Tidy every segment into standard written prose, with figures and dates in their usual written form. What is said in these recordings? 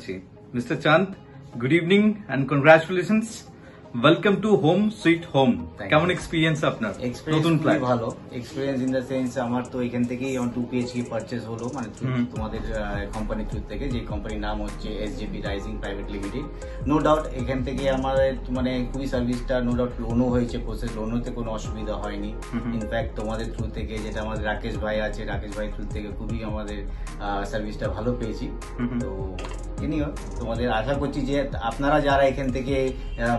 পাচ্ছি। Mister Chand, good evening and congratulations. Welcome to home sweet home. কেমন experience আপনার? নতুন ফ্ল্যাট? ভালো এক্সপিরিয়েন্স ইন দ্য সেন্স আমার তো এখান থেকেই আমার 2 PHK পারচেজ হলো, মানে তোমাদের কোম্পানি থ্রু থেকে, যে কোম্পানির নাম হচ্ছে SJP rising private limited. No doubt এখান থেকে আমাদের মানে খুবই সার্ভিসটা, নো ডাউট লোনও হয়েছে, প্রসেস লোনতে কোনো অসুবিধা হয়নি। ইনফ্যাক্ট তোমাদের থ্রু থেকে, যেটা আমাদের রাকেশ ভাই আছে, রাকেশ ভাই থ্রু থেকে খুবই আমাদের সার্ভিসটা ভালো পেয়েছি। তো এনিও তোমাদের আশা করছি যে আপনারা যারা এখান থেকে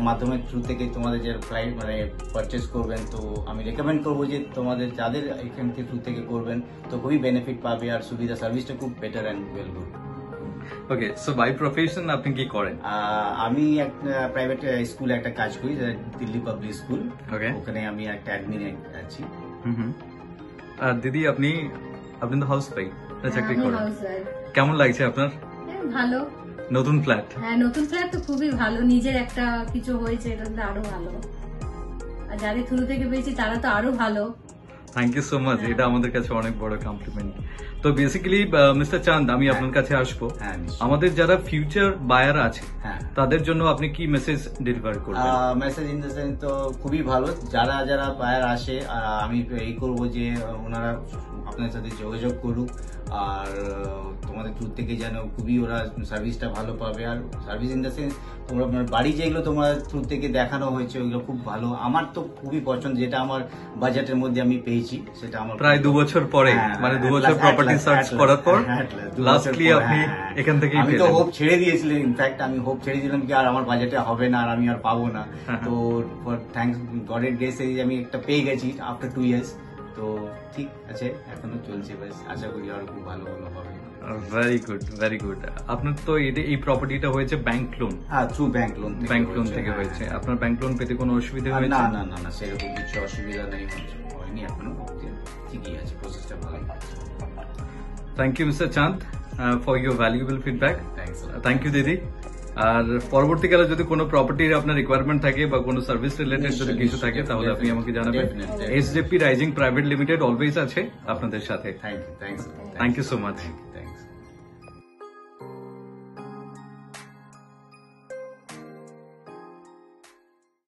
মাধ্যমের থ্রু থেকে তোমাদের যে ফ্লাইট মানে পারচেস করবেন, তো আমি রেকমেন্ড করবো যে তোমাদের যাদের এখান থেকে থ্রু থেকে করবেন তো খুবই বেনিফিট পাবে আর সুবিধা, সার্ভিসটা খুব better and well good. Okay, so by profession আপনি কি করেন? আমি একটা প্রাইভেট স্কুলে একটা কাজ করি, দিল্লি পাবলিক স্কুল। ওকে, ওখানে আমি একটা অ্যাডমিনে আছি। আর দিদি আপনি তো হাউস ওয়াইফ না চাকরি করেন? কেমন লাগছে আপনার? ভালো। নতুন ফ্ল্যাট? হ্যাঁ, নতুন ফ্ল্যাট তো খুবই ভালো, নিজের একটা কিছু হয়েছে, এটা তো আরো ভালো। আর যাদের থ্রু থেকে পেয়েছি তারা তো আরো ভালো। থ্যাংক ইউ সো মাচ, এটা আমাদের কাছে অনেক বড় কমপ্লিমেন্ট। তো বেসিক্যালি মিস্টার চাঁদ, আমি আপনার কাছে আসবো। আমাদের যারা ফিউচার বায়ার আছে তাদের জন্য আপনি কি মেসেজ ডেলিভার করবেন? মেসেজ ইন দ্য সেন্স তো খুবই ভালো, যারা যারা বায়ার আসে আমি এই করবো যে ওনারা আপনার সাথে যোগাযোগ করুক, আর তোমাদের থ্রু থেকে যেন খুবই ওরা সার্ভিসটা ভালো পাবে। আর সার্ভিস ইন দ্য সেন্স তোমরা বাড়ি যেগুলো তোমার থ্রু থেকে দেখানো হয়েছে ওইগুলো খুব ভালো, আমার তো খুবই পছন্দ, যেটা আমার বাজেটের মধ্যে আমি পেয়েছি, সেটা আমার প্রায় 2 বছর পরে, মানে 2 বছর প্রপার্টি সার্চ করার পর লাস্টলি আপনি এখান থেকে। আমি তো হোপ ছেড়ে দিয়েছিলাম, ইনফ্যাক্ট আমি হোপ ছেড়ে দিলাম কি আর আমার বাজেটে হবে না আর আমি আর পাবো না। তো থ্যাঙ্কস গডের গ্রেসে আমি একটা পেয়ে গেছি আফটার 2 ইয়ার্স। তো ঠিক আছে, এখনো চলছে, বেশ আশা করি আরো খুব ভালো ভালো হবে। Very good, very good. আপনার তো এই প্রপার্টিটা হয়েছে ব্যাংক লোন? হ্যাঁ, থ্রু ব্যাংক লোন থেকে হয়েছে। আপনার ব্যাংক লোন পেতে কোনো অসুবিধা হয়েছে? না না না না, সেরকম কিছু অসুবিধা নেই, হয়নি এখনো, ঠিকই আছে, প্রসেসটা ভালোই। Thank you mister Chand for your valuable feedback. Thank you দিদি। আর পরবর্তীকালে যদি কোনো প্রপার্টির আপনার রিকোয়ারমেন্ট থাকে বা কোনো সার্ভিস রিলেটেড যদি কিছু থাকে তাহলে আপনি আমাকে জানাবেন। SJP rising private limited always আছে আপনাদের সাথে। Thank you so much.